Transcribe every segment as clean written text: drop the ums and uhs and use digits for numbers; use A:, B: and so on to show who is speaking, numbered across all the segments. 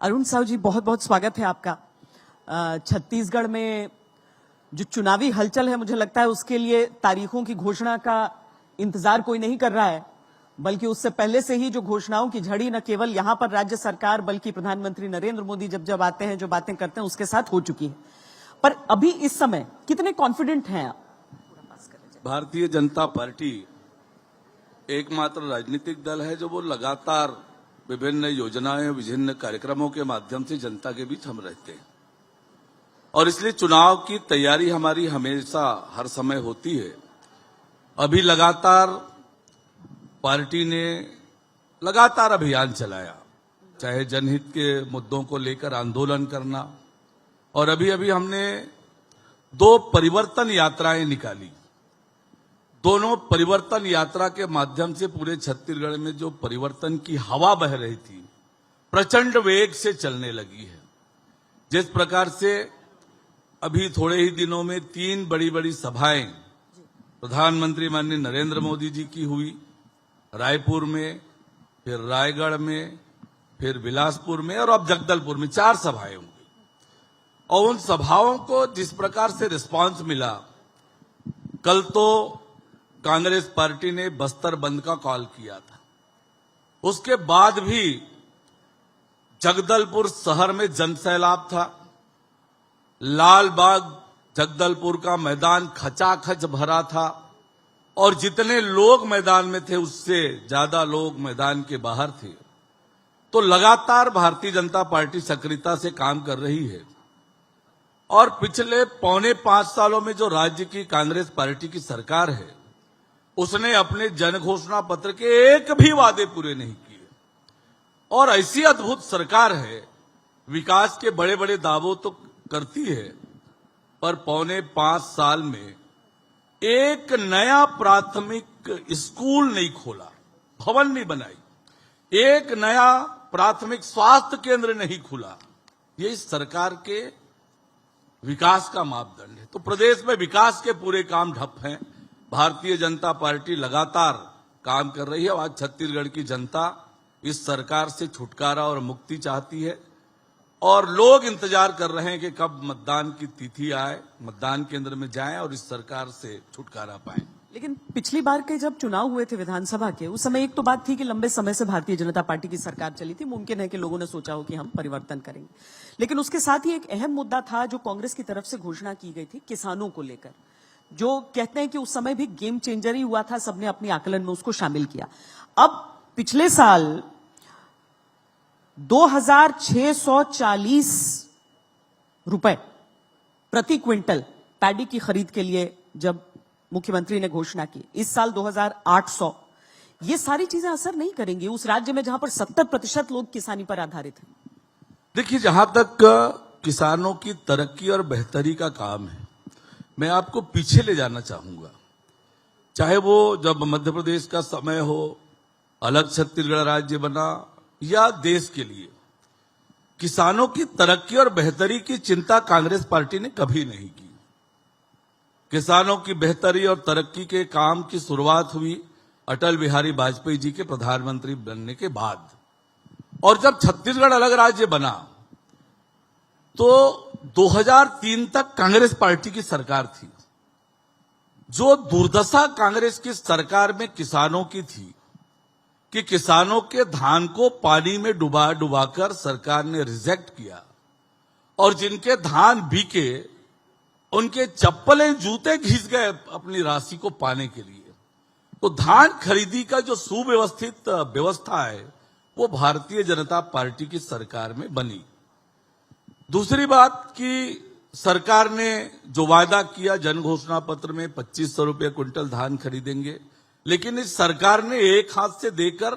A: अरुण साहू जी, बहुत बहुत स्वागत है आपका। छत्तीसगढ़ में जो चुनावी हलचल है, मुझे लगता है उसके लिए तारीखों की घोषणा का इंतजार कोई नहीं कर रहा है, बल्कि उससे पहले से ही जो घोषणाओं की झड़ी न केवल यहां पर राज्य सरकार बल्कि प्रधानमंत्री नरेंद्र मोदी जब जब आते हैं, जो बातें करते हैं, उसके साथ हो चुकी है। पर अभी इस समय कितने कॉन्फिडेंट हैं आप?
B: भारतीय जनता पार्टी एकमात्र राजनीतिक दल है जो वो लगातार विभिन्न योजनाएं, विभिन्न कार्यक्रमों के माध्यम से जनता के बीच हम रहते हैं, और इसलिए चुनाव की तैयारी हमारी हमेशा हर समय होती है। अभी लगातार पार्टी ने लगातार अभियान चलाया, चाहे जनहित के मुद्दों को लेकर आंदोलन करना, और अभी अभी हमने 2 परिवर्तन यात्राएं निकाली। दोनों परिवर्तन यात्रा के माध्यम से पूरे छत्तीसगढ़ में जो परिवर्तन की हवा बह रही थी, प्रचंड वेग से चलने लगी है। जिस प्रकार से अभी थोड़े ही दिनों में 3 बड़ी बड़ी सभाएं प्रधानमंत्री माननीय नरेंद्र मोदी जी की हुई, रायपुर में, फिर रायगढ़ में, फिर बिलासपुर में, और अब जगदलपुर में 4 सभाएं होंगी। और उन सभाओं को जिस प्रकार से रिस्पांस मिला, कल तो कांग्रेस पार्टी ने बस्तर बंद का कॉल किया था, उसके बाद भी जगदलपुर शहर में जनसैलाब था। लाल बाग जगदलपुर का मैदान खचाखच भरा था, और जितने लोग मैदान में थे उससे ज्यादा लोग मैदान के बाहर थे। तो लगातार भारतीय जनता पार्टी सक्रियता से काम कर रही है, और पिछले 4.25 सालों में जो राज्य की कांग्रेस पार्टी की सरकार है, उसने अपने जन घोषणा पत्र के एक भी वादे पूरे नहीं किए। और ऐसी अद्भुत सरकार है, विकास के बड़े बड़े दावों तो करती है, पर 4.25 साल में एक नया प्राथमिक स्कूल नहीं खोला, भवन नहीं बनाई, एक नया प्राथमिक स्वास्थ्य केंद्र नहीं खुला। ये इस सरकार के विकास का मापदंड है। तो प्रदेश में विकास के पूरे काम ठप हैं। भारतीय जनता पार्टी लगातार काम कर रही है। आज छत्तीसगढ़ की जनता इस सरकार से छुटकारा और मुक्ति चाहती है, और लोग इंतजार कर रहे हैं कि कब मतदान की तिथि आए, मतदान केंद्र में जाएं और इस सरकार से छुटकारा पाएं।
A: लेकिन पिछली बार के जब चुनाव हुए थे विधानसभा के, उस समय एक तो बात थी कि लंबे समय से भारतीय जनता पार्टी की सरकार चली थी, मुमकिन है कि लोगों ने सोचा हो कि हम परिवर्तन करेंगे। लेकिन उसके साथ ही एक अहम मुद्दा था जो कांग्रेस की तरफ से घोषणा की गई थी किसानों को लेकर, जो कहते हैं कि उस समय भी गेम चेंजर ही हुआ था, सबने अपने आकलन में उसको शामिल किया। अब पिछले साल 2640 रुपए प्रति क्विंटल पैडी की खरीद के लिए जब मुख्यमंत्री ने घोषणा की, इस साल 2800। ये सारी चीजें असर नहीं करेंगी उस राज्य में जहां पर 70% लोग किसानी पर आधारित हैं।
B: देखिए, जहां तक किसानों की तरक्की और बेहतरी का काम है, मैं आपको पीछे ले जाना चाहूंगा। चाहे वो जब मध्य प्रदेश का समय हो, अलग छत्तीसगढ़ राज्य बना, या देश के लिए किसानों की तरक्की और बेहतरी की चिंता कांग्रेस पार्टी ने कभी नहीं की। किसानों की बेहतरी और तरक्की के काम की शुरुआत हुई अटल बिहारी वाजपेयी जी के प्रधानमंत्री बनने के बाद, और जब छत्तीसगढ़ अलग राज्य बना तो 2003 तक कांग्रेस पार्टी की सरकार थी। जो दुर्दशा कांग्रेस की सरकार में किसानों की थी कि किसानों के धान को पानी में डुबा डुबाकर सरकार ने रिजेक्ट किया, और जिनके धान बिके उनके चप्पलें जूते घिस गए अपनी राशि को पाने के लिए। तो धान खरीदी का जो सुव्यवस्थित व्यवस्था है, वो भारतीय जनता पार्टी की सरकार में बनी। दूसरी बात कि सरकार ने जो वायदा किया जन घोषणा पत्र में 2500 रुपये क्विंटल धान खरीदेंगे, लेकिन इस सरकार ने एक हाथ से देकर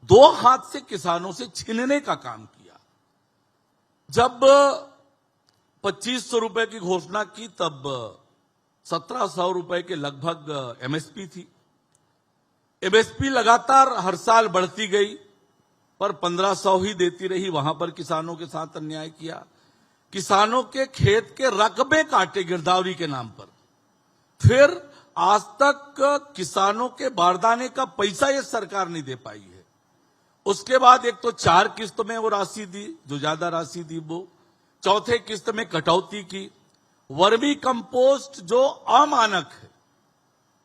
B: 2 हाथ से किसानों से छीनने का काम किया। जब 2500 रुपए की घोषणा की, तब 1700 रुपए के लगभग एमएसपी थी। एमएसपी लगातार हर साल बढ़ती गई, पर 1500 ही देती रही। वहां पर किसानों के साथ अन्याय किया, किसानों के खेत के रकबे काटे गिरदावरी के नाम पर। फिर आज तक किसानों के बारदाने का पैसा ये सरकार नहीं दे पाई है। उसके बाद एक तो 4 किस्त में वो राशि दी, जो ज्यादा राशि दी वो, चौथे किस्त में कटौती की, वर्मी कंपोस्ट जो अमानक है,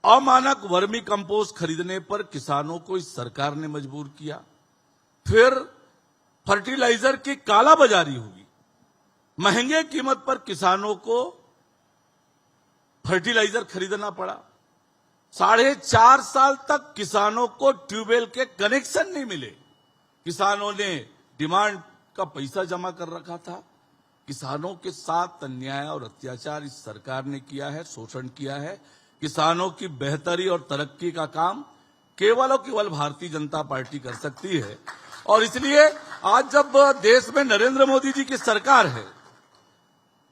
B: अमानक वर्मी कंपोस्ट खरीदने पर किसानों को इस सरकार ने मजबूर किया। फिर फर्टिलाइजर की कालाबाजारी हुई, महंगे कीमत पर किसानों को फर्टिलाइजर खरीदना पड़ा। 4.5 साल तक किसानों को ट्यूबवेल के कनेक्शन नहीं मिले। किसानों ने डिमांड का पैसा जमा कर रखा था। किसानों के साथ अन्याय और अत्याचार इस सरकार ने किया है, शोषण किया है। किसानों की बेहतरी और तरक्की का काम केवल और केवल भारतीय जनता पार्टी कर सकती है। और इसलिए आज जब देश में नरेंद्र मोदी जी की सरकार है,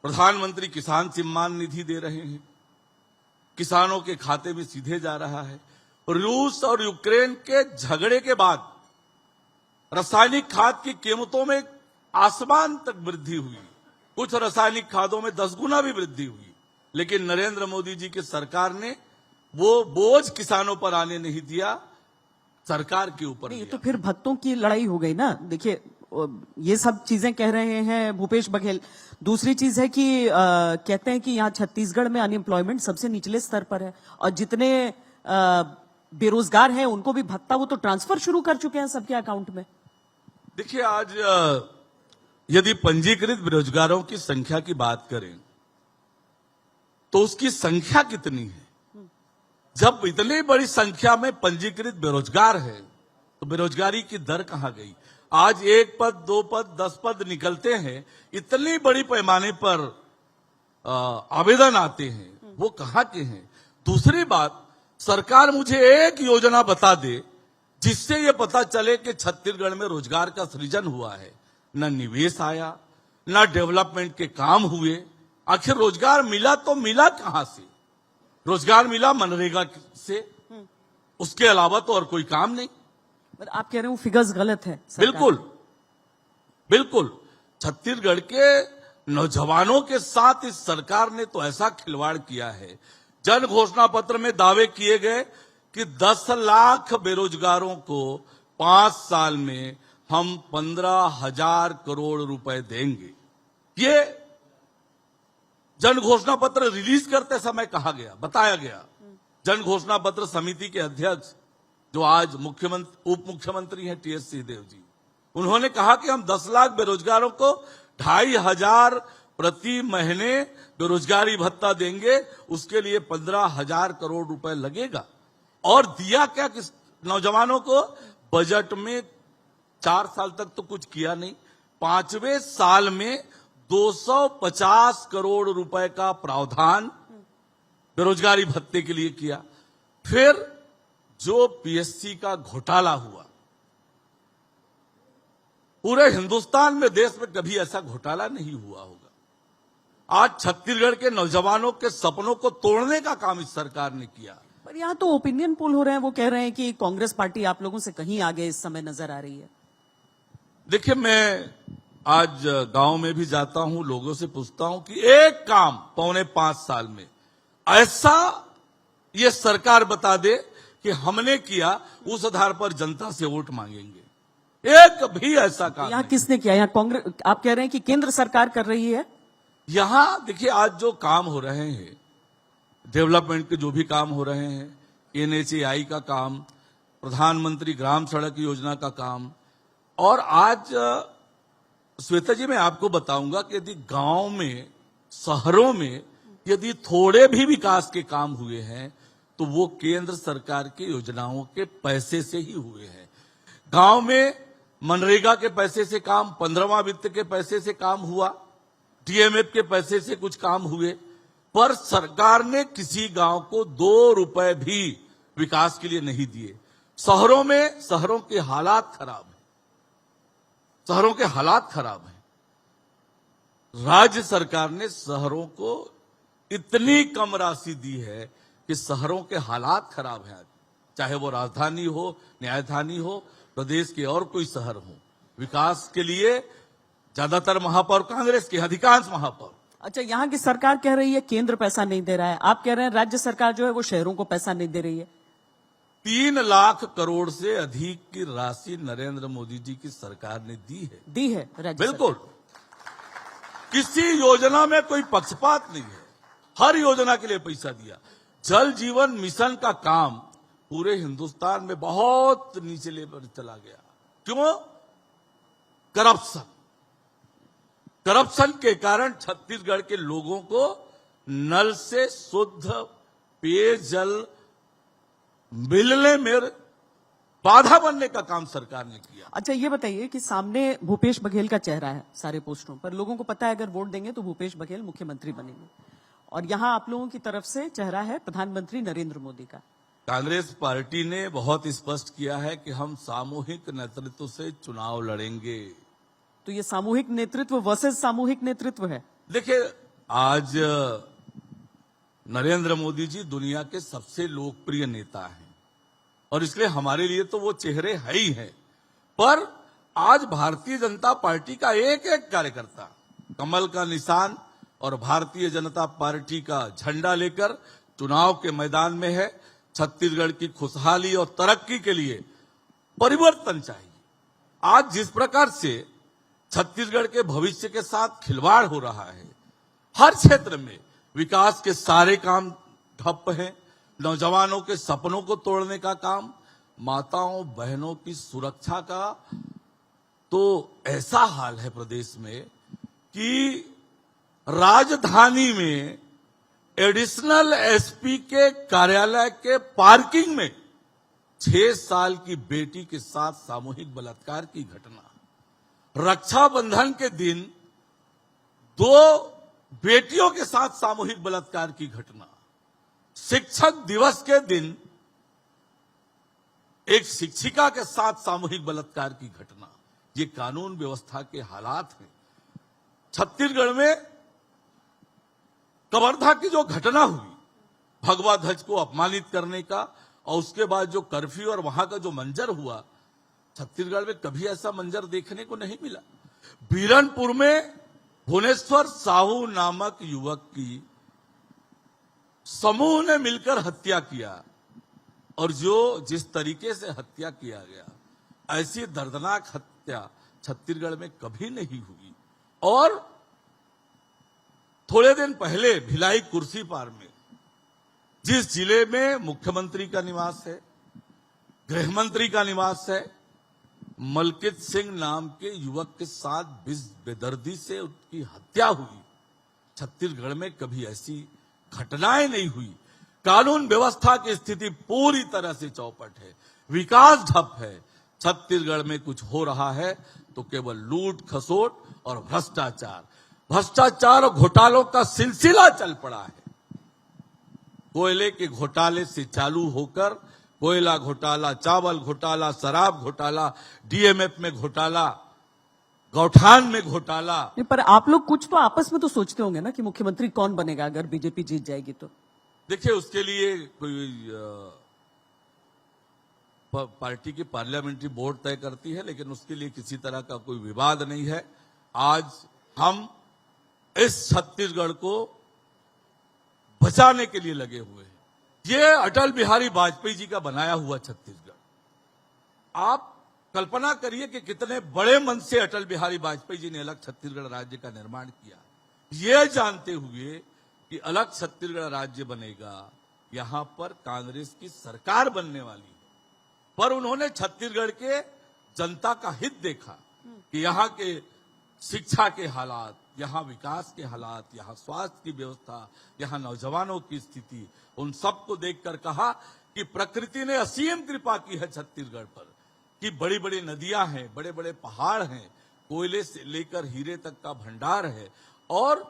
B: प्रधानमंत्री किसान सम्मान निधि दे रहे हैं, किसानों के खाते में सीधे जा रहा है। रूस और यूक्रेन के झगड़े के बाद रासायनिक खाद की कीमतों में आसमान तक वृद्धि हुई, कुछ रासायनिक खादों में 10 गुना भी वृद्धि हुई, लेकिन नरेंद्र मोदी जी की सरकार ने वो बोझ किसानों पर आने नहीं दिया, सरकार के ऊपर
A: ये
B: दिया।
A: तो फिर भक्तों की लड़ाई हो गई ना। देखिए, ये सब चीजें कह रहे हैं भूपेश बघेल। दूसरी चीज है कि कहते हैं कि यहाँ छत्तीसगढ़ में अनएम्प्लॉयमेंट सबसे निचले स्तर पर है और जितने बेरोजगार हैं उनको भी भत्ता वो तो ट्रांसफर शुरू कर चुके हैं सबके अकाउंट में।
B: देखिए, आज यदि पंजीकृत बेरोजगारों की संख्या की बात करें तो उसकी संख्या कितनी है? जब इतनी बड़ी संख्या में पंजीकृत बेरोजगार है तो बेरोजगारी की दर कहां गई? आज 1 पद, 2 पद, 10 पद निकलते हैं, इतनी बड़ी पैमाने पर आवेदन आते हैं, वो कहां के हैं? दूसरी बात, सरकार मुझे एक योजना बता दे जिससे ये पता चले कि छत्तीसगढ़ में रोजगार का सृजन हुआ है। न निवेश आया, न डेवलपमेंट के काम हुए। आखिर रोजगार मिला तो मिला कहां से? रोजगार मिला मनरेगा से, उसके अलावा तो और कोई काम नहीं।
A: आप कह रहे हो फिगर्स गलत है सरकार?
B: बिल्कुल बिल्कुल। छत्तीसगढ़ के नौजवानों के साथ इस सरकार ने तो ऐसा खिलवाड़ किया है। जन घोषणा पत्र में दावे किए गए कि 10 लाख बेरोजगारों को 5 साल में हम 15,000 करोड़ रुपए देंगे। ये जन घोषणा पत्र रिलीज करते समय कहा गया, बताया गया। जन घोषणा पत्र समिति के अध्यक्ष जो आज उप मुख्यमंत्री हैं टीएस सिंहदेव जी, उन्होंने कहा कि हम 10 लाख बेरोजगारों को 2,500 प्रति महीने बेरोजगारी भत्ता देंगे, उसके लिए 15,000 करोड़ रुपए लगेगा। और दिया क्या किस नौजवानों को? बजट में 4 साल तक तो कुछ किया नहीं, 5वें साल में 250 करोड़ रुपए का प्रावधान बेरोजगारी भत्ते के लिए किया। फिर जो पीएससी का घोटाला हुआ, पूरे हिंदुस्तान में, देश में कभी ऐसा घोटाला नहीं हुआ होगा। आज छत्तीसगढ़ के नौजवानों के सपनों को तोड़ने का काम इस सरकार ने किया।
A: पर यहाँ तो ओपिनियन पोल हो रहे हैं, वो कह रहे हैं कि कांग्रेस पार्टी आप लोगों से कहीं आगे इस समय नजर आ रही है।
B: देखिए, मैं आज गांव में भी जाता हूं, लोगों से पूछता हूं कि एक काम 4.25 साल में ऐसा ये सरकार बता दे कि हमने किया, उस आधार पर जनता से वोट मांगेंगे। एक भी ऐसा काम
A: यहाँ
B: नहीं।
A: किसने किया? यहाँ कांग्रेस, आप कह रहे हैं कि केंद्र सरकार कर रही है।
B: यहां देखिए, आज जो काम हो रहे हैं, डेवलपमेंट के जो भी काम हो रहे हैं, NHAI का काम, प्रधानमंत्री ग्राम सड़क योजना का काम, और आज श्वेता जी मैं आपको बताऊंगा कि यदि गांव में, शहरों में यदि थोड़े भी विकास के काम हुए हैं तो वो केंद्र सरकार की योजनाओं के पैसे से ही हुए हैं। गांव में मनरेगा के पैसे से काम, 15वां वित्त के पैसे से काम हुआ, DMF के पैसे से कुछ काम हुए, पर सरकार ने किसी गांव को 2 रुपए भी विकास के लिए नहीं दिए। शहरों में, शहरों के हालात खराब है, शहरों के हालात खराब हैं। राज्य सरकार ने शहरों को इतनी कम राशि दी है कि शहरों के हालात खराब हैं। चाहे वो राजधानी हो, न्यायधानी हो, प्रदेश के और कोई शहर हो, विकास के लिए ज्यादातर महापौर कांग्रेस के, अधिकांश महापौर।
A: अच्छा, यहाँ की सरकार कह रही है केंद्र पैसा नहीं दे रहा है, आप कह रहे हैं राज्य सरकार जो है वो शहरों को पैसा नहीं दे रही है।
B: 3 लाख करोड़ से अधिक की राशि नरेंद्र मोदी जी की सरकार ने दी है
A: राज्य
B: बिल्कुल। किसी योजना में कोई पक्षपात नहीं है, हर योजना के लिए पैसा दिया। जल जीवन मिशन का काम पूरे हिंदुस्तान में बहुत नीचे लेवल पर चला गया। क्यों? करप्शन के कारण छत्तीसगढ़ के लोगों को नल से शुद्ध पेयजल मिलने में बाधा बनने का काम सरकार ने किया।
A: अच्छा, ये बताइए कि सामने भूपेश बघेल का चेहरा है सारे पोस्टरों पर, लोगों को पता है अगर वोट देंगे तो भूपेश बघेल मुख्यमंत्री बनेंगे, और यहां आप लोगों की तरफ से चेहरा है प्रधानमंत्री नरेंद्र मोदी का।
B: कांग्रेस पार्टी ने बहुत स्पष्ट किया है कि हम सामूहिक नेतृत्व से चुनाव लड़ेंगे।
A: तो ये सामूहिक नेतृत्व वर्सेस सामूहिक नेतृत्व है।
B: देखिए, आज नरेंद्र मोदी जी दुनिया के सबसे लोकप्रिय नेता हैं और इसलिए हमारे लिए तो वो चेहरे है ही हैं। पर आज भारतीय जनता पार्टी का एक एक कार्यकर्ता कमल का निशान और भारतीय जनता पार्टी का झंडा लेकर चुनाव के मैदान में है। छत्तीसगढ़ की खुशहाली और तरक्की के लिए परिवर्तन चाहिए। आज जिस प्रकार से छत्तीसगढ़ के भविष्य के साथ खिलवाड़ हो रहा है, हर क्षेत्र में विकास के सारे काम ठप हैं। नौजवानों के सपनों को तोड़ने का काम, माताओं बहनों की सुरक्षा का तो ऐसा हाल है प्रदेश में कि राजधानी में एडिशनल एसपी के कार्यालय के पार्किंग में 6 साल की बेटी के साथ सामूहिक बलात्कार की घटना, रक्षाबंधन के दिन 2 बेटियों के साथ सामूहिक बलात्कार की घटना, शिक्षक दिवस के दिन एक शिक्षिका के साथ सामूहिक बलात्कार की घटना। ये कानून व्यवस्था के हालात हैं। छत्तीसगढ़ में कवर्धा की जो घटना हुई, भगवा ध्वज को अपमानित करने का, और उसके बाद जो कर्फ्यू और वहां का जो मंजर हुआ, छत्तीसगढ़ में कभी ऐसा मंजर देखने को नहीं मिला। बीरनपुर में भुवनेश्वर साहू नामक युवक की समूह ने मिलकर हत्या किया, और जिस तरीके से हत्या किया गया, ऐसी दर्दनाक हत्या छत्तीसगढ़ में कभी नहीं हुई। और थोड़े दिन पहले भिलाई कुर्सी पार में, जिस जिले में मुख्यमंत्री का निवास है, गृह मंत्री का निवास है, मलकित सिंह नाम के युवक के साथ बेदर्दी से उसकी हत्या हुई। छत्तीसगढ़ में कभी ऐसी घटनाएं नहीं हुई। कानून व्यवस्था की स्थिति पूरी तरह से चौपट है, विकास ठप है। छत्तीसगढ़ में कुछ हो रहा है तो केवल लूट खसोट और भ्रष्टाचार और घोटालों का सिलसिला चल पड़ा है। कोयले के घोटाले से चालू होकर कोयला घोटाला, चावल घोटाला, शराब घोटाला, डीएमएफ में घोटाला, गौठान में घोटाला।
A: पर आप लोग कुछ तो आपस में तो सोचते होंगे ना कि मुख्यमंत्री कौन बनेगा अगर बीजेपी जीत जाएगी तो।
B: देखिए, उसके लिए कोई पार्टी की पार्लियामेंट्री बोर्ड तय करती है, लेकिन उसके लिए किसी तरह का कोई विवाद नहीं है। आज हम इस छत्तीसगढ़ को बचाने के लिए लगे हुए हैं। ये अटल बिहारी वाजपेयी जी का बनाया हुआ छत्तीसगढ़, आप कल्पना करिए कि कितने बड़े मन से अटल बिहारी वाजपेयी जी ने अलग छत्तीसगढ़ राज्य का निर्माण किया, ये जानते हुए कि अलग छत्तीसगढ़ राज्य बनेगा, यहां पर कांग्रेस की सरकार बनने वाली है। पर उन्होंने छत्तीसगढ़ के जनता का हित देखा कि यहां के शिक्षा के हालात, यहां विकास के हालात, यहां स्वास्थ्य की व्यवस्था, यहां नौजवानों की स्थिति, उन सबको देखकर कहा कि प्रकृति ने असीम कृपा की है छत्तीसगढ़ पर, कि बड़ी बड़ी नदियां हैं, बड़े बड़े पहाड़ हैं, कोयले से लेकर हीरे तक का भंडार है, और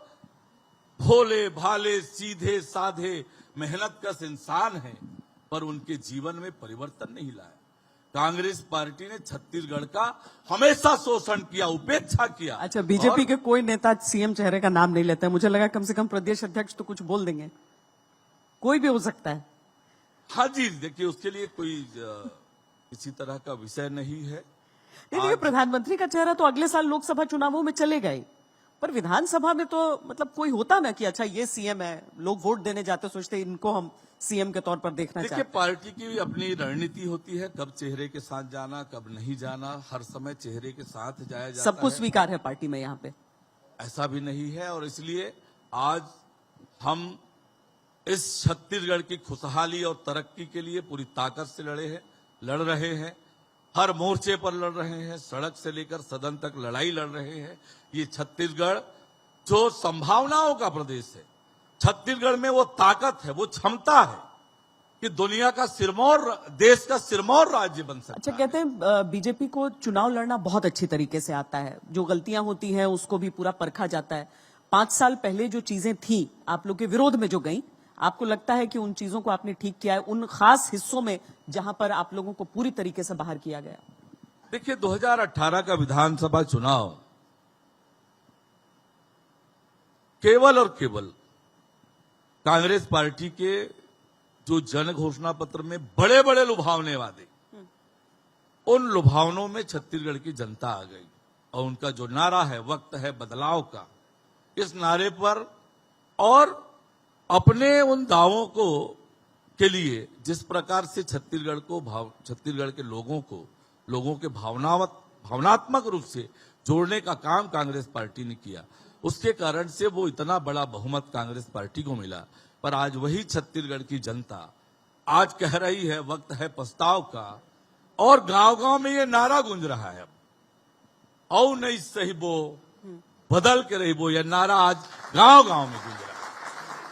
B: भोले भाले सीधे साधे मेहनतकश इंसान हैं, पर उनके जीवन में परिवर्तन नहीं लाया। कांग्रेस पार्टी ने छत्तीसगढ़ का हमेशा शोषण किया, उपेक्षा किया।
A: अच्छा, बीजेपी के कोई नेता सीएम चेहरे का नाम नहीं लेता है। मुझे लगा कम से कम प्रदेश अध्यक्ष तो कुछ बोल देंगे, कोई भी हो सकता है।
B: हाँ जी, देखिए, उसके लिए कोई किसी तरह का विषय नहीं है।
A: देखिए, प्रधानमंत्री का चेहरा तो अगले साल लोकसभा चुनावों में चलेगा ही, पर विधानसभा में तो मतलब कोई होता ना कि अच्छा ये सीएम है, लोग वोट देने जाते सोचते इनको हम सीएम के तौर पर देखना
B: देखिए,
A: चाहते हैं?
B: पार्टी की अपनी रणनीति होती है, कब चेहरे के साथ जाना, कब नहीं जाना। हर समय चेहरे के साथ जाया जाता
A: सबको
B: है,
A: स्वीकार है पार्टी में यहाँ पे?
B: ऐसा भी नहीं है। और इसलिए आज हम इस छत्तीसगढ़ की खुशहाली और तरक्की के लिए पूरी ताकत से लड़ रहे हैं। हर मोर्चे पर लड़ रहे हैं, सड़क से लेकर सदन तक लड़ाई लड़ रहे हैं। ये छत्तीसगढ़ जो संभावनाओं का प्रदेश है, छत्तीसगढ़ में वो ताकत है, वो क्षमता है कि दुनिया का सिरमौर, देश का सिरमौर राज्य बन सकता
A: अच्छा,
B: है।
A: कहते हैं बीजेपी को चुनाव लड़ना बहुत अच्छी तरीके से आता है, जो गलतियां होती हैं उसको भी पूरा परखा जाता है। 5 साल पहले जो चीजें थी आप लोग के विरोध में जो गई, आपको लगता है कि उन चीजों को आपने ठीक किया है उन खास हिस्सों में जहां पर आप लोगों को पूरी तरीके से बाहर किया गया?
B: देखिए, 2018 का विधानसभा चुनाव केवल और केवल कांग्रेस पार्टी के जो जन घोषणा पत्र में बड़े बड़े लुभावने वादे, उन लुभावनों में छत्तीसगढ़ की जनता आ गई। और उनका जो नारा है, वक्त है बदलाव का, इस नारे पर और अपने उन दावों को के लिए जिस प्रकार से छत्तीसगढ़ के लोगों के भावनात्मक रूप से जोड़ने का काम कांग्रेस पार्टी ने किया, उसके कारण से वो इतना बड़ा बहुमत कांग्रेस पार्टी को मिला। पर आज वही छत्तीसगढ़ की जनता आज कह रही है वक्त है पछताव का, और गांव-गांव में ये नारा गूंज रहा है। औ नहीं सही बो बदल के रही बो, यह नारा आज गांव-गांव में गूंज रहा है,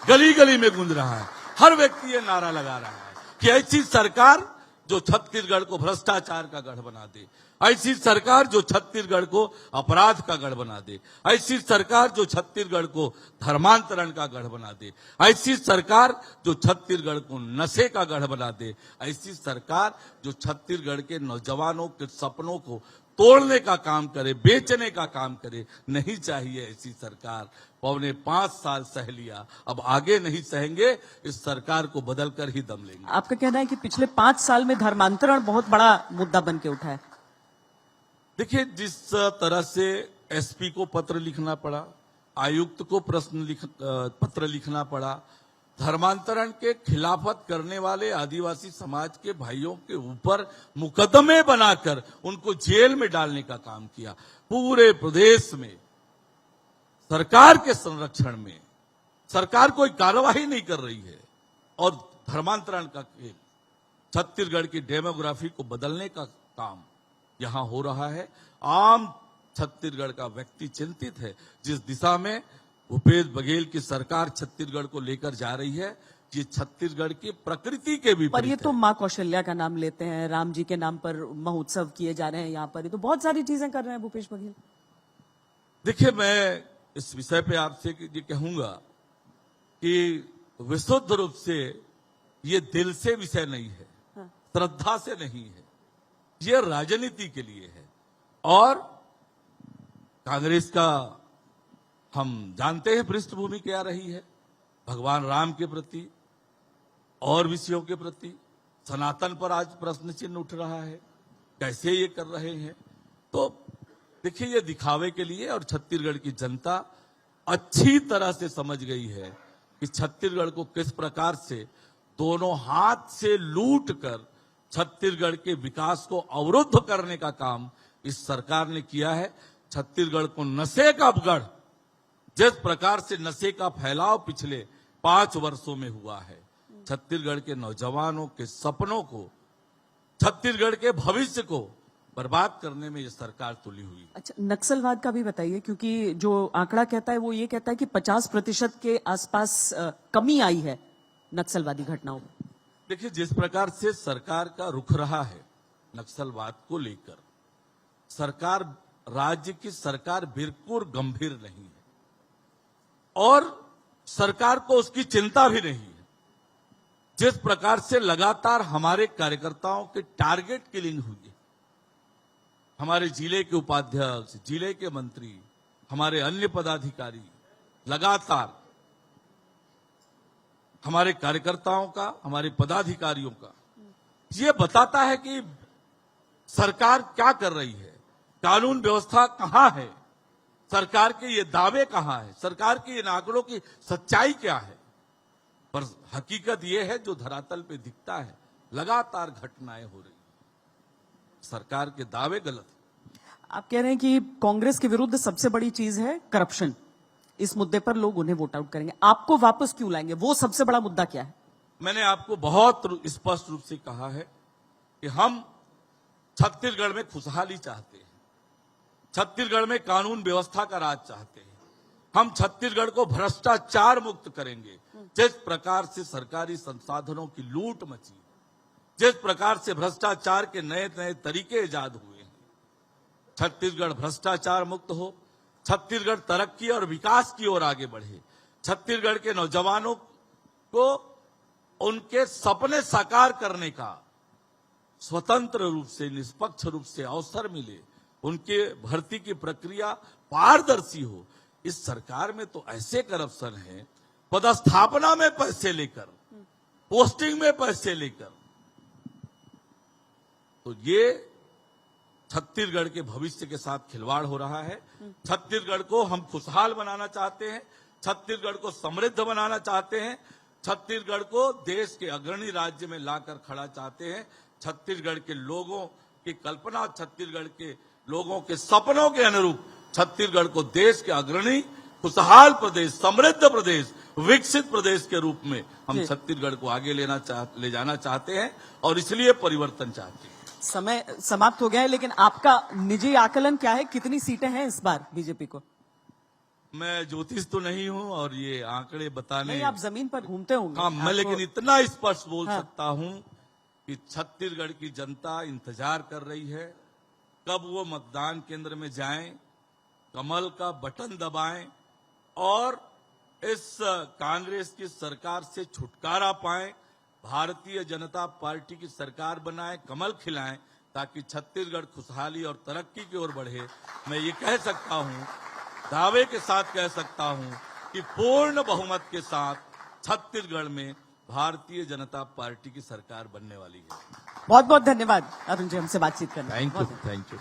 B: गली गली में गूंज रहा है। हर व्यक्ति ये नारा लगा रहा है कि ऐसी सरकार जो छत्तीसगढ़ को भ्रष्टाचार का गढ़ बना दे, ऐसी सरकार जो छत्तीसगढ़ को अपराध का गढ़ बना दे, ऐसी सरकार जो छत्तीसगढ़ को धर्मांतरण का गढ़ बना दे, ऐसी सरकार जो छत्तीसगढ़ को नशे का गढ़ बना दे, ऐसी सरकार जो छत्तीसगढ़ के नौजवानों के सपनों को तोड़ने का काम करे, बेचने का काम करे। नहीं चाहिए ऐसी सरकार। 4.25 साल सह लिया, अब आगे नहीं सहेंगे, इस सरकार को बदल कर ही दम लेंगे।
A: आपका कहना है कि पिछले 5 साल में धर्मांतरण बहुत बड़ा मुद्दा बन के उठा है?
B: देखिए, जिस तरह से एसपी को पत्र लिखना पड़ा, आयुक्त को पत्र लिखना पड़ा, धर्मांतरण के खिलाफत करने वाले आदिवासी समाज के भाइयों के ऊपर मुकदमे बनाकर उनको जेल में डालने का काम किया। पूरे प्रदेश में सरकार के संरक्षण में सरकार कोई कार्यवाही नहीं कर रही है, और धर्मांतरण का खेल, छत्तीसगढ़ की डेमोग्राफी को बदलने का काम यहां हो रहा है। आम छत्तीसगढ़ का व्यक्ति चिंतित है। जिस दिशा में भूपेश बघेल की सरकार छत्तीसगढ़ को लेकर जा रही है, ये छत्तीसगढ़ की प्रकृति के भी
A: पर ये तो माँ कौशल्या का नाम लेते हैं, राम जी के नाम पर महोत्सव किए जा रहे हैं यहाँ पर, ये तो बहुत सारी चीजें कर रहे हैं भूपेश बघेल।
B: देखिए, मैं इस विषय पे आपसे ये कहूंगा कि विशुद्ध रूप से ये दिल से विषय नहीं है,
A: हाँ।
B: श्रद्धा से नहीं है, ये राजनीति के लिए है। और कांग्रेस का हम जानते हैं पृष्ठभूमि क्या रही है, भगवान राम के प्रति और विषयों के प्रति सनातन पर आज प्रश्न चिन्ह उठ रहा है, कैसे ये कर रहे हैं। तो देखिए, ये दिखावे के लिए, और छत्तीसगढ़ की जनता अच्छी तरह से समझ गई है कि छत्तीसगढ़ को किस प्रकार से दोनों हाथ से लूट कर छत्तीसगढ़ के विकास को अवरुद्ध करने का काम इस सरकार ने किया है। छत्तीसगढ़ को नशे का गढ़, जिस प्रकार से नशे का फैलाव पिछले 5 वर्षों में हुआ है, छत्तीसगढ़ के नौजवानों के सपनों को, छत्तीसगढ़ के भविष्य को बर्बाद करने में यह सरकार तुली हुई है।
A: अच्छा, नक्सलवाद का भी बताइए, क्योंकि जो आंकड़ा कहता है वो ये कहता है कि 50% के आसपास कमी आई है नक्सलवादी घटनाओं में।
B: देखिए, जिस प्रकार से सरकार का रुख रहा है नक्सलवाद को लेकर, राज्य की सरकार बिल्कुल गंभीर नहीं है, और सरकार को उसकी चिंता भी नहीं है। जिस प्रकार से लगातार हमारे कार्यकर्ताओं के टारगेट किलिंग हुई है, हमारे जिले के उपाध्यक्ष, जिले के मंत्री, हमारे अन्य पदाधिकारी, लगातार हमारे कार्यकर्ताओं का, हमारे पदाधिकारियों का, ये बताता है कि सरकार क्या कर रही है, कानून व्यवस्था कहां है, सरकार के ये दावे कहां है, सरकार के इन आंकड़ों की सच्चाई क्या है। पर हकीकत यह है जो धरातल पे दिखता है, लगातार घटनाएं हो रही हैं। सरकार के दावे गलत हैं।
A: आप कह रहे हैं कि कांग्रेस के विरुद्ध सबसे बड़ी चीज है करप्शन। इस मुद्दे पर लोग उन्हें वोट आउट करेंगे, आपको वापस क्यों लाएंगे? वो सबसे बड़ा मुद्दा क्या है?
B: मैंने आपको बहुत स्पष्ट रूप से कहा है कि हम छत्तीसगढ़ में खुशहाली चाहते हैं, छत्तीसगढ़ में कानून व्यवस्था का राज चाहते हैं। हम छत्तीसगढ़ को भ्रष्टाचार मुक्त करेंगे। जिस प्रकार से सरकारी संसाधनों की लूट मची, जिस प्रकार से भ्रष्टाचार के नए नए तरीके इजाद हुए हैं, छत्तीसगढ़ भ्रष्टाचार मुक्त हो, छत्तीसगढ़ तरक्की और विकास की ओर आगे बढ़े, छत्तीसगढ़ के नौजवानों को उनके सपने साकार करने का स्वतंत्र रूप से, निष्पक्ष रूप से अवसर मिले, उनके भर्ती की प्रक्रिया पारदर्शी हो। इस सरकार में तो ऐसे करप्शन है, पदस्थापना में पैसे लेकर, पोस्टिंग में पैसे लेकर, तो ये छत्तीसगढ़ के भविष्य के साथ खिलवाड़ हो रहा है। छत्तीसगढ़ को हम खुशहाल बनाना चाहते हैं, छत्तीसगढ़ को समृद्ध बनाना चाहते हैं, छत्तीसगढ़ को देश के अग्रणी राज्य में लाकर खड़ा चाहते हैं। छत्तीसगढ़ के लोगों की कल्पना, छत्तीसगढ़ के लोगों के सपनों के अनुरूप छत्तीसगढ़ को देश के अग्रणी, खुशहाल प्रदेश, समृद्ध प्रदेश, विकसित प्रदेश के रूप में हम छत्तीसगढ़ को आगे ले जाना चाहते हैं और इसलिए परिवर्तन चाहते हैं।
A: समय समाप्त हो गया है, लेकिन आपका निजी आकलन क्या है? कितनी सीटें हैं इस बार बीजेपी को?
B: मैं ज्योतिष तो नहीं हूं और ये आंकड़े बताने
A: नहीं, आप जमीन पर घूमते होंगे।
B: हाँ, मैं लेकिन इतना स्पष्ट बोल सकता हूं कि छत्तीसगढ़ की जनता इंतजार कर रही है कब वो मतदान केंद्र में जाएं, कमल का बटन दबाएं और इस कांग्रेस की सरकार से छुटकारा पाएं, भारतीय जनता पार्टी की सरकार बनाएं, कमल खिलाएं, ताकि छत्तीसगढ़ खुशहाली और तरक्की की ओर बढ़े। मैं ये कह सकता हूं, दावे के साथ कह सकता हूं कि पूर्ण बहुमत के साथ छत्तीसगढ़ में भारतीय जनता पार्टी की सरकार बनने वाली है।
A: बहुत बहुत धन्यवाद अरुण जी हमसे बातचीत करने।
B: Thank you.